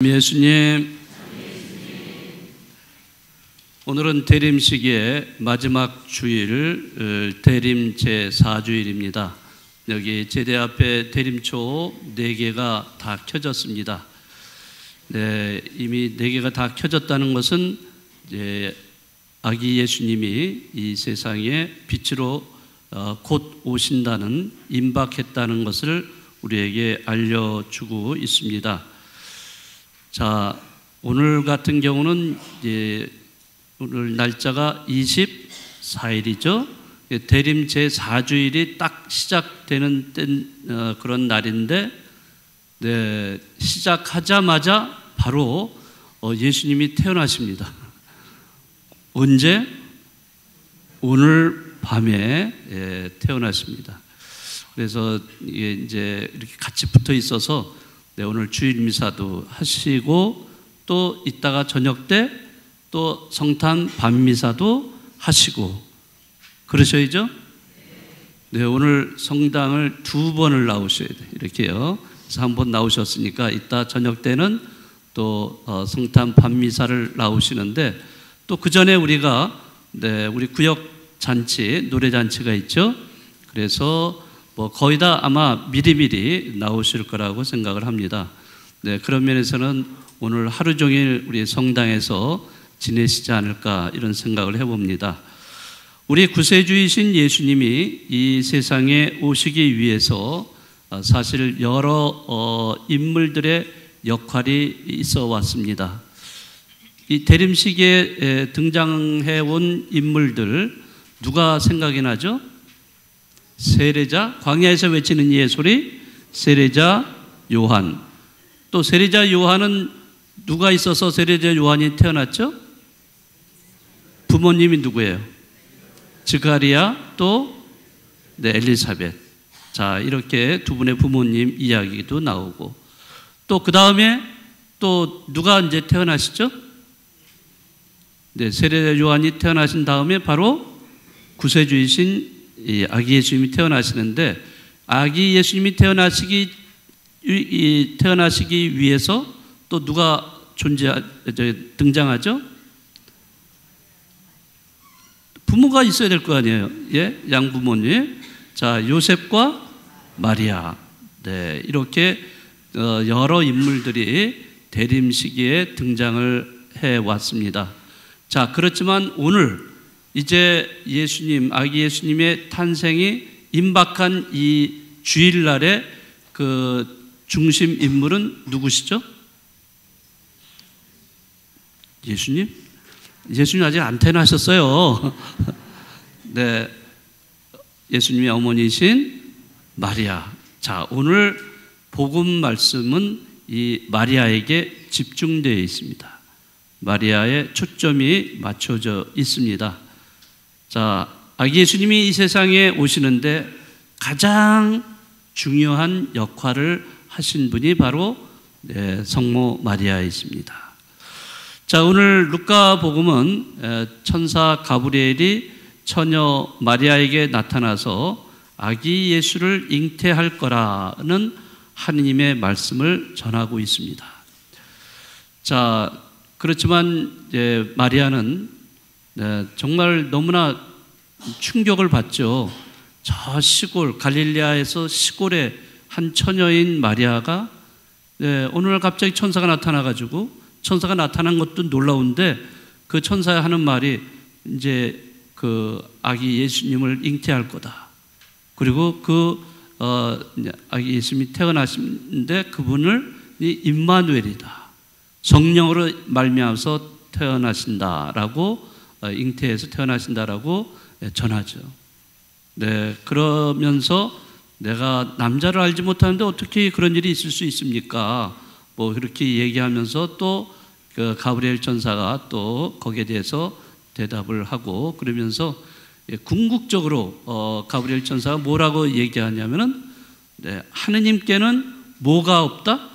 예수님, 오늘은 대림시기의 마지막 주일, 대림 제4주일입니다. 여기 제대 앞에 대림초 4개가 다 켜졌습니다. 네, 이미 4개가 다 켜졌다는 것은 이제 아기 예수님이 이 세상에 빛으로 곧 오신다는, 임박했다는 것을 우리에게 알려주고 있습니다. 자, 오늘 같은 경우는 이제 오늘 날짜가 24일이죠. 대림 제4주일이 딱 시작되는 그런 날인데, 네, 시작하자마자 바로 예수님이 태어나십니다. 언제? 오늘 밤에 태어나십니다. 그래서 이게 이제 이렇게 같이 붙어 있어서 네, 오늘 주일 미사도 하시고 또 이따가 저녁 때 또 성탄 밤 미사도 하시고 그러셔야죠. 네, 오늘 성당을 2번을 나오셔야 돼요. 이렇게요. 그래서 1번 나오셨으니까 이따 저녁 때는 또 성탄 밤 미사를 나오시는데, 또 그 전에 우리가 네, 우리 구역 잔치, 노래 잔치가 있죠. 그래서 거의 다 아마 미리미리 나오실 거라고 생각을 합니다. 네, 그런 면에서는 오늘 하루 종일 우리 성당에서 지내시지 않을까 이런 생각을 해봅니다. 우리 구세주이신 예수님이 이 세상에 오시기 위해서 사실 여러 인물들의 역할이 있어 왔습니다. 이 대림시기에 등장해 온 인물들 누가 생각이 나죠? 세례자, 광야에서 외치는 이의 소리, 세례자 요한. 또 세례자 요한은 누가 있어서 세례자 요한이 태어났죠? 부모님이 누구예요? 스가랴 또 네, 엘리사벳. 자, 이렇게 두 분의 부모님 이야기도 나오고, 또 그 다음에 또 누가 이제 태어나시죠? 네, 세례자 요한이 태어나신 다음에 바로 구세주이신 아기 예수님이 태어나시는데, 아기 예수님이 태어나시기 위해서 또 누가 등장하죠? 부모가 있어야 될 거 아니에요. 예, 양부모님. 자, 요셉과 마리아. 네, 이렇게 여러 인물들이 대림 시기에 등장을 해 왔습니다. 자, 그렇지만 오늘 이제 예수님, 아기 예수님의 탄생이 임박한 이 주일날에 그 중심 인물은 누구시죠? 예수님? 예수님 아직 안 태어나셨어요. 네, 예수님의 어머니이신 마리아. 자, 오늘 복음 말씀은 이 마리아에게 집중되어 있습니다. 마리아의 초점이 맞춰져 있습니다. 자, 아기 예수님이 이 세상에 오시는데 가장 중요한 역할을 하신 분이 바로 성모 마리아이십니다. 자, 오늘 루카 복음은 천사 가브리엘이 처녀 마리아에게 나타나서 아기 예수를 잉태할 거라는 하느님의 말씀을 전하고 있습니다. 자, 그렇지만 마리아는 정말 너무나 충격을 받죠. 저 시골, 갈릴리아에서 시골에 한 처녀인 마리아가 오늘 갑자기 천사가 나타나가지고, 천사가 나타난 것도 놀라운데 그 천사가 하는 말이 이제 그 아기 예수님을 잉태할 거다. 그리고 그 아기 예수님이 태어나시는데 그분을 임마누엘이다. 성령으로 말미암아서 태어나신다라고, 잉태해서 태어나신다라고 전하죠. 네, 그러면서 내가 남자를 알지 못하는데 어떻게 그런 일이 있을 수 있습니까? 뭐 그렇게 얘기하면서 또 그 가브리엘 천사가 또 거기에 대해서 대답을 하고, 그러면서 궁극적으로 가브리엘 천사가 뭐라고 얘기하냐면은 하느님께는 뭐가 없다?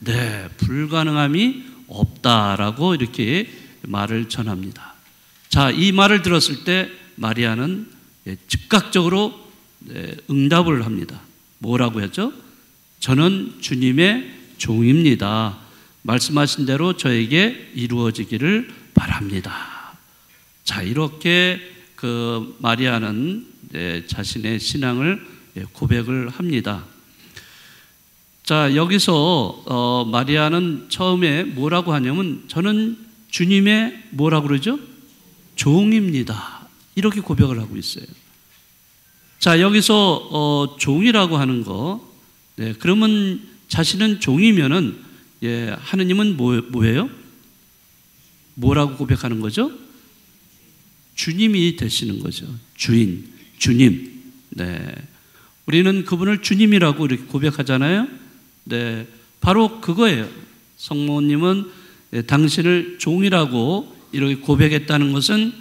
네, 불가능함이 없다라고 이렇게 말을 전합니다. 자, 이 말을 들었을 때 마리아는 즉각적으로 응답을 합니다. 뭐라고 했죠? 저는 주님의 종입니다. 말씀하신 대로 저에게 이루어지기를 바랍니다. 자, 이렇게 그 마리아는 자신의 신앙을 고백을 합니다. 자, 여기서 마리아는 처음에 뭐라고 하냐면 저는 주님의 뭐라고 그러죠? 종입니다. 이렇게 고백을 하고 있어요. 자, 여기서 종이라고 하는 거, 그러면 자신은 종이면은 하느님은 뭐예요? 뭐라고 고백하는 거죠? 주님이 되시는 거죠. 주인, 주님. 우리는 그분을 주님이라고 이렇게 고백하잖아요. 바로 그거예요. 성모님은 당신을 종이라고 이렇게 고백했다는 것은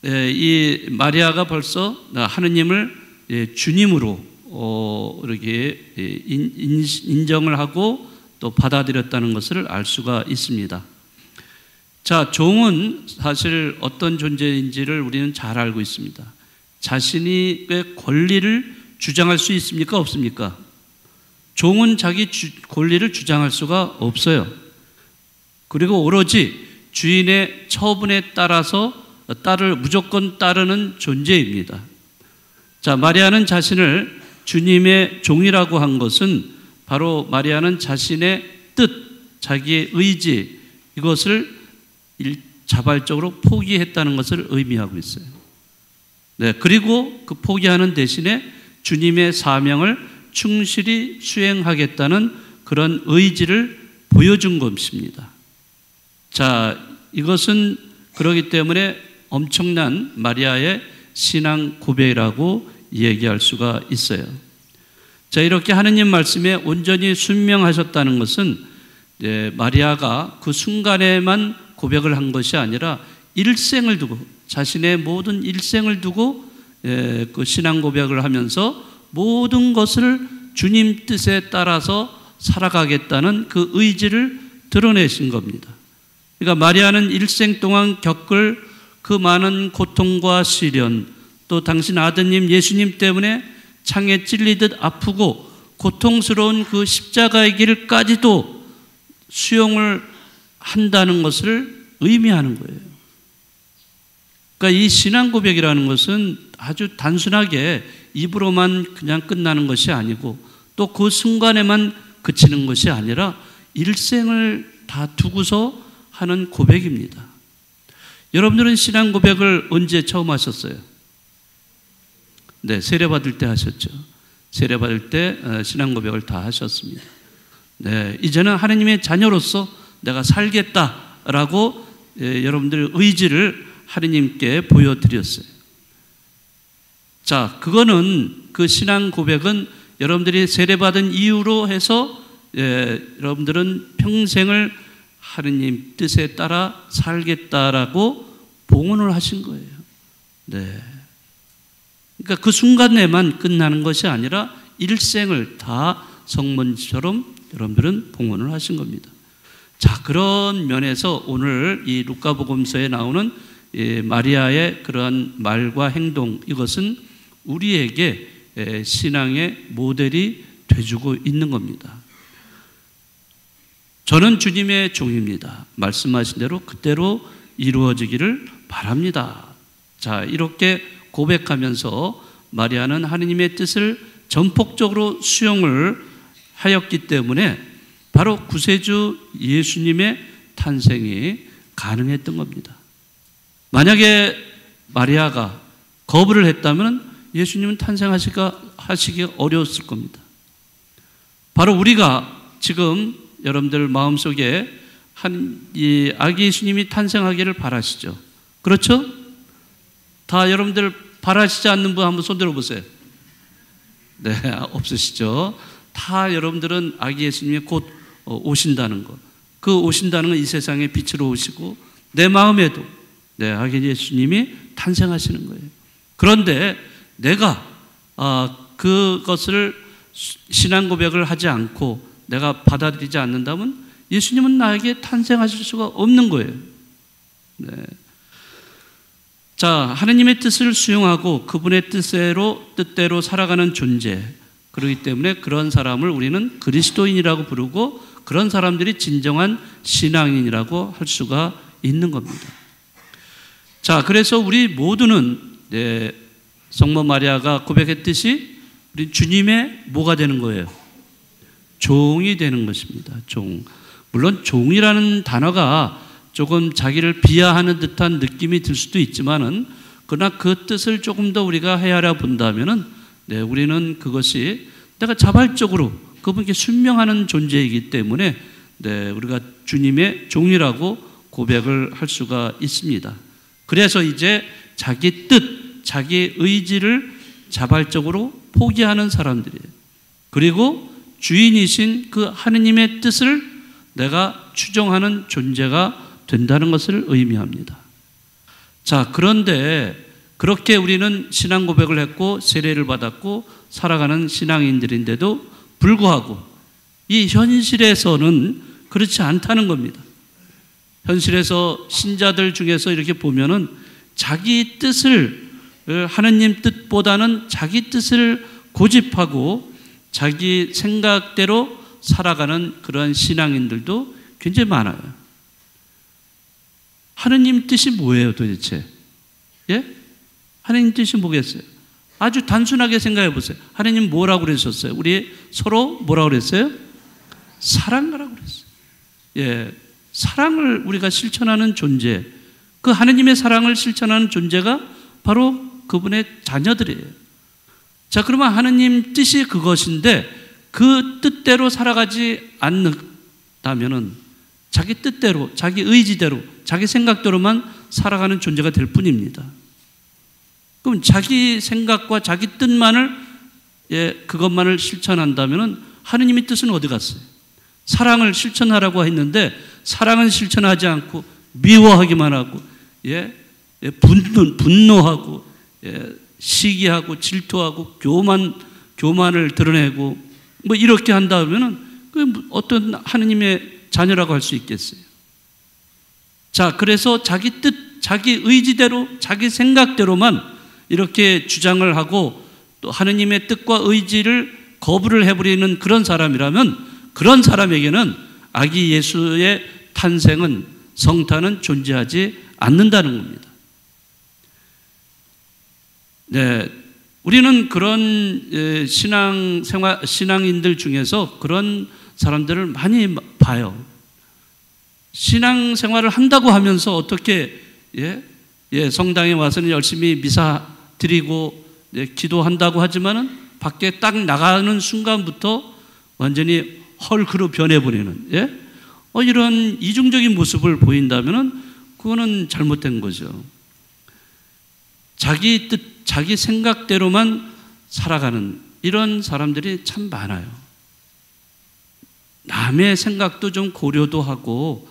이 마리아가 벌써 하느님을 주님으로 이렇게 인정을 하고 또 받아들였다는 것을 알 수가 있습니다. 자, 종은 사실 어떤 존재인지를 우리는 잘 알고 있습니다. 자신의 권리를 주장할 수 있습니까? 없습니까? 종은 자기 권리를 주장할 수가 없어요. 그리고 오로지 주인의 처분에 따라서 무조건 따르는 존재입니다. 자, 마리아는 자신을 주님의 종이라고 한 것은 바로 마리아는 자신의 뜻, 자기의 의지, 이것을 자발적으로 포기했다는 것을 의미하고 있어요. 그리고 그 포기하는 대신에 주님의 사명을 충실히 수행하겠다는 그런 의지를 보여준 것입니다. 자, 이것은 그렇기 때문에 엄청난 마리아의 신앙 고백이라고 얘기할 수가 있어요. 자, 이렇게 하느님 말씀에 온전히 순명하셨다는 것은 마리아가 그 순간에만 고백을 한 것이 아니라 일생을 두고, 자신의 모든 일생을 두고 그 신앙 고백을 하면서 모든 것을 주님 뜻에 따라서 살아가겠다는 그 의지를 드러내신 겁니다. 그러니까 마리아는 일생 동안 겪을 그 많은 고통과 시련, 또 당신 아드님 예수님 때문에 창에 찔리듯 아프고 고통스러운 그 십자가의 길까지도 수용을 한다는 것을 의미하는 거예요. 그러니까 이 신앙 고백이라는 것은 아주 단순하게 입으로만 그냥 끝나는 것이 아니고 또 그 순간에만 그치는 것이 아니라 일생을 다 두고서 하는 고백입니다. 여러분들은 신앙 고백을 언제 처음 하셨어요? 세례받을 때 하셨죠. 세례받을 때 신앙 고백을 다 하셨습니다. 이제는 하나님의 자녀로서 내가 살겠다라고 여러분들의 의지를 하나님께 보여드렸어요. 자, 그거는 그 신앙 고백은 여러분들이 세례받은 이유로 해서 여러분들은 평생을 하나님 뜻에 따라 살겠다라고 봉헌을 하신 거예요. 그러니까 그 순간에만 끝나는 것이 아니라 일생을 다 성문처럼 여러분들은 봉헌을 하신 겁니다. 자, 그런 면에서 오늘 이 루카복음서에 나오는 마리아의 그러한 말과 행동, 이것은 우리에게 신앙의 모델이 돼주고 있는 겁니다. 저는 주님의 종입니다. 말씀하신 대로 그대로 이루어지기를 바랍니다. 자, 이렇게 고백하면서 마리아는 하느님의 뜻을 전폭적으로 수용을 하였기 때문에 바로 구세주 예수님의 탄생이 가능했던 겁니다. 만약에 마리아가 거부를 했다면 예수님은 탄생하시기 어려웠을 겁니다. 바로 우리가 지금 여러분들 마음속에 이 아기 예수님이 탄생하기를 바라시죠. 그렇죠? 다 여러분들 바라시지 않는 분 한번 손 들어보세요. 없으시죠? 다 여러분들은 아기 예수님이 곧 오신다는 것, 그 오신다는 건 이 세상의 빛으로 오시고 내 마음에도 아기 예수님이 탄생하시는 거예요. 그런데 내가 그것을 신앙 고백을 하지 않고 내가 받아들이지 않는다면 예수님은 나에게 탄생하실 수가 없는 거예요. 자, 하나님의 뜻을 수용하고 그분의 뜻대로 살아가는 존재, 그렇기 때문에 그런 사람을 우리는 그리스도인이라고 부르고 그런 사람들이 진정한 신앙인이라고 할 수가 있는 겁니다. 자, 그래서 우리 모두는 성모 마리아가 고백했듯이 우리 주님의 뭐가 되는 거예요? 종이 되는 것입니다. 종. 물론 종이라는 단어가 조금 자기를 비하하는 듯한 느낌이 들 수도 있지만은, 그러나 그 뜻을 조금 더 우리가 헤아려 본다면은, 우리는 그것이 내가 자발적으로 그분께 순명하는 존재이기 때문에 우리가 주님의 종이라고 고백을 할 수가 있습니다. 그래서 이제 자기 뜻, 자기 의지를 자발적으로 포기하는 사람들이에요. 그리고 주인이신 그 하느님의 뜻을 내가 추종하는 존재가 된다는 것을 의미합니다. 자, 그런데 그렇게 우리는 신앙 고백을 했고 세례를 받았고 살아가는 신앙인들인데도 불구하고 이 현실에서는 그렇지 않다는 겁니다. 현실에서 신자들 중에서 이렇게 보면은 자기 뜻을, 하느님 뜻보다는 자기 뜻을 고집하고 자기 생각대로 살아가는 그런 신앙인들도 굉장히 많아요. 하느님 뜻이 뭐예요, 도대체? 예? 하느님 뜻이 뭐겠어요? 아주 단순하게 생각해 보세요. 하느님 뭐라고 그러셨어요? 우리 서로 뭐라고 그랬어요? 사랑하라고 그랬어요. 예. 사랑을 우리가 실천하는 존재, 그 하느님의 사랑을 실천하는 존재가 바로 그분의 자녀들이에요. 자, 그러면 하느님 뜻이 그것인데 그 뜻대로 살아가지 않는다면은 자기 뜻대로, 자기 의지대로, 자기 생각대로만 살아가는 존재가 될 뿐입니다. 그럼 자기 생각과 자기 뜻만을, 그것만을 실천한다면은 하느님의 뜻은 어디 갔어요? 사랑을 실천하라고 했는데 사랑은 실천하지 않고 미워하기만 하고, 분노하고, 시기하고, 질투하고, 교만을 드러내고, 뭐 이렇게 한다면은 어떤 하느님의 자녀라고 할 수 있겠어요? 자, 그래서 자기 뜻, 자기 의지대로, 자기 생각대로만 이렇게 주장을 하고 또 하느님의 뜻과 의지를 거부를 해버리는 그런 사람이라면 그런 사람에게는 아기 예수의 탄생은, 성탄은 존재하지 않는다는 겁니다. 네, 우리는 그런 신앙인들 중에서 그런 사람들을 많이 봐요. 신앙생활을 한다고 하면서 어떻게 성당에 와서는 열심히 미사 드리고 기도한다고 하지만은 밖에 딱 나가는 순간부터 완전히 헐크로 변해버리는 이런 이중적인 모습을 보인다면은 그거는 잘못된 거죠. 자기 뜻, 자기 생각대로만 살아가는 이런 사람들이 참 많아요. 남의 생각도 좀 고려도 하고,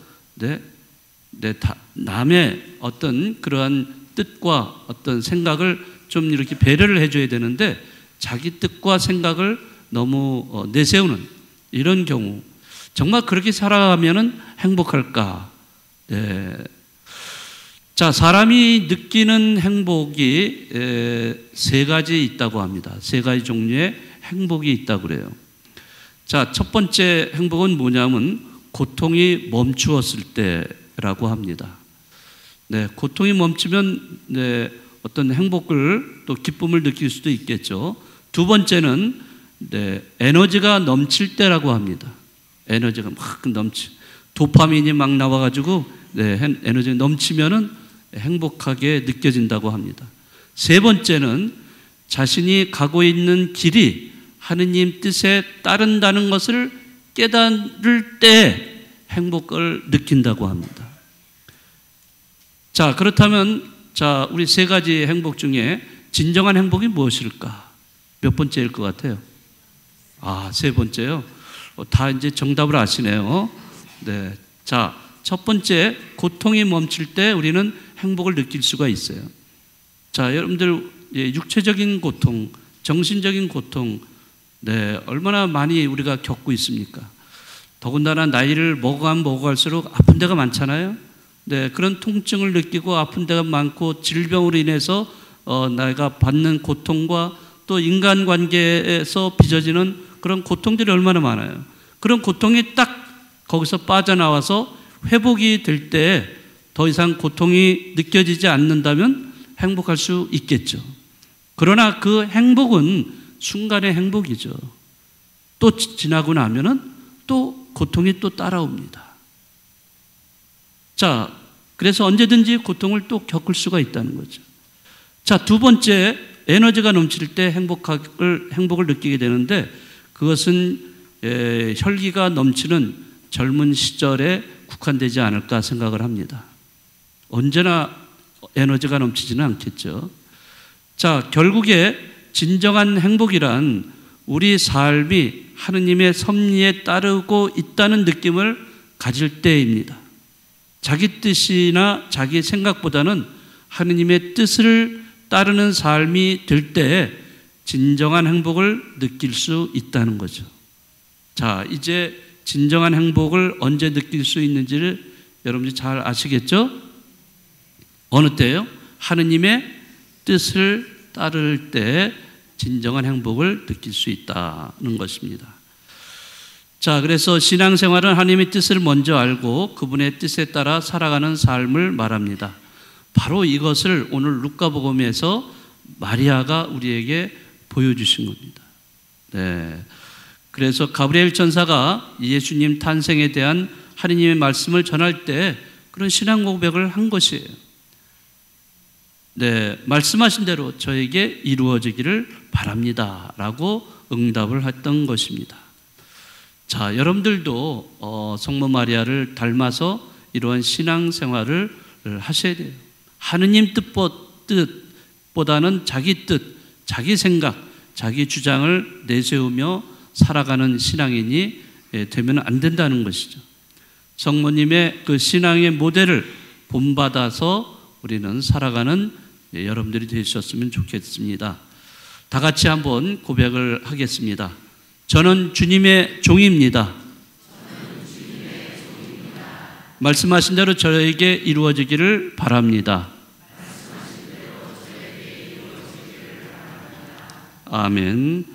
남의 어떤 그러한 뜻과 어떤 생각을 좀 이렇게 배려를 해줘야 되는데 자기 뜻과 생각을 너무 내세우는 이런 경우, 정말 그렇게 살아가면은 행복할까? 자, 사람이 느끼는 행복이 세 가지 있다고 합니다. 세 가지 종류의 행복이 있다고 그래요. 자, 첫 번째 행복은 뭐냐면 고통이 멈추었을 때라고 합니다. 고통이 멈추면 어떤 행복을 또 기쁨을 느낄 수도 있겠죠. 두 번째는 에너지가 넘칠 때라고 합니다. 에너지가 막 도파민이 막 나와가지고 에너지가 넘치면은 행복하게 느껴진다고 합니다. 세 번째는 자신이 가고 있는 길이 하느님 뜻에 따른다는 것을 깨달을 때 행복을 느낀다고 합니다. 자, 그렇다면 우리 세 가지 행복 중에 진정한 행복이 무엇일까? 몇 번째일 것 같아요? 세 번째요? 다 이제 정답을 아시네요. 자, 첫 번째, 고통이 멈출 때 우리는 행복을 느낄 수가 있어요. 자, 여러분들, 육체적인 고통, 정신적인 고통, 얼마나 많이 우리가 겪고 있습니까? 더군다나 나이를 먹어가면 먹어갈수록 아픈 데가 많잖아요. 그런 통증을 느끼고 아픈 데가 많고 질병으로 인해서 내가 받는 고통과 또 인간관계에서 빚어지는 그런 고통들이 얼마나 많아요. 그런 고통이 딱 거기서 빠져나와서 회복이 될 때 더 이상 고통이 느껴지지 않는다면 행복할 수 있겠죠. 그러나 그 행복은 순간의 행복이죠. 또 지나고 나면은 또 고통이 또 따라옵니다. 자, 그래서 언제든지 고통을 또 겪을 수가 있다는 거죠. 자, 두 번째, 에너지가 넘칠 때 행복을 느끼게 되는데 그것은 혈기가 넘치는 젊은 시절에 국한되지 않을까 생각을 합니다. 언제나 에너지가 넘치지는 않겠죠. 자, 결국에 진정한 행복이란 우리 삶이 하느님의 섭리에 따르고 있다는 느낌을 가질 때입니다. 자기 뜻이나 자기 생각보다는 하느님의 뜻을 따르는 삶이 될 때 진정한 행복을 느낄 수 있다는 거죠. 자, 이제 진정한 행복을 언제 느낄 수 있는지를 여러분이 잘 아시겠죠? 어느 때요? 하느님의 뜻을 따를 때 진정한 행복을 느낄 수 있다는 것입니다. 자, 그래서 신앙생활은 하나님의 뜻을 먼저 알고 그분의 뜻에 따라 살아가는 삶을 말합니다. 바로 이것을 오늘 루카복음에서 마리아가 우리에게 보여주신 겁니다. 네. 그래서 가브리엘 천사가 예수님 탄생에 대한 하느님의 말씀을 전할 때 그런 신앙 고백을 한 것이에요. 네, 말씀하신 대로 저에게 이루어지기를 바랍니다 라고 응답을 했던 것입니다. 자, 여러분들도 성모 마리아를 닮아서 이러한 신앙생활을 하셔야 돼요. 하느님 뜻보다는 자기 뜻, 자기 생각, 자기 주장을 내세우며 살아가는 신앙인이 되면 안 된다는 것이죠. 성모님의 그 신앙의 모델을 본받아서 우리는 살아가는 여러분들이 되셨으면 좋겠습니다. 다 같이 한번 고백을 하겠습니다. 저는 주님의 종입니다. 말씀하신 대로 저에게 이루어지기를 바랍니다. 아멘.